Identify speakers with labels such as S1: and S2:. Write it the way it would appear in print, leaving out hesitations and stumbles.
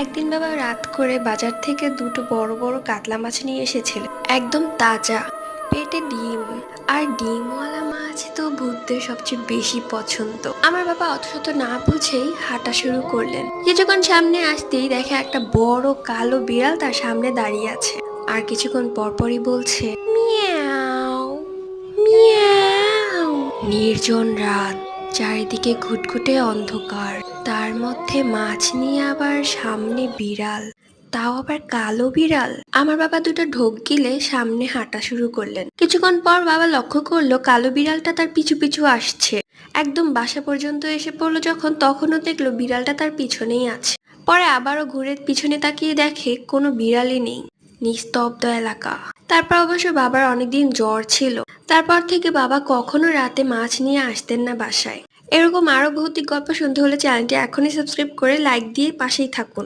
S1: একদিন বাবা রাত করে বাজার থেকে দুটো বড় বড় কাতলা মাছ নিয়ে এসেছিল, একদম তাজা, পেটে ডিম। আর ডিমওয়ালা মাছ তো ভূতদের সবচেয়ে বেশি পছন্দ। আমার বাবা অত শত না বুঝেই হাঁটা শুরু করলেন। কিছুক্ষণ সামনে আসতেই দেখে একটা বড় কালো বিড়াল তার সামনে দাঁড়িয়ে আছে, আর কিছুক্ষণ পরপরই বলছে মিয়াও মিয়াও। নির্জন রাত, চারিদিকে ঘুটঘুটে অন্ধকার, তার মধ্যে মাছ নিয়ে আবার সামনে বিড়াল, তাও আবার কালো বিড়াল। আমার বাবা দুটো ঢোক গিলে সামনে হাঁটা শুরু করলেন। কিছুক্ষণ পর বাবা লক্ষ্য করলো কালো বিড়ালটা তার পিছু পিছু আসছে। একদম বাসা পর্যন্ত এসে পড়লো যখন, তখনও দেখলো বিড়ালটা তার পিছনেই আছে। পরে আবারও ঘুরে পিছনে তাকিয়ে দেখে কোনো বিড়ালই নেই, নিস্তব্ধ এলাকা। তারপর অবশ্য বাবার অনেকদিন জ্বর ছিল, তারপর থেকে বাবা কখনো রাতে মাছ নিয়ে আসতেন না বাসায়। এরকম আরো ভৌতিক গল্প শুনতে হলে চ্যানেলটি এখনই সাবস্ক্রাইব করে লাইক দিয়ে পাশেই থাকুন।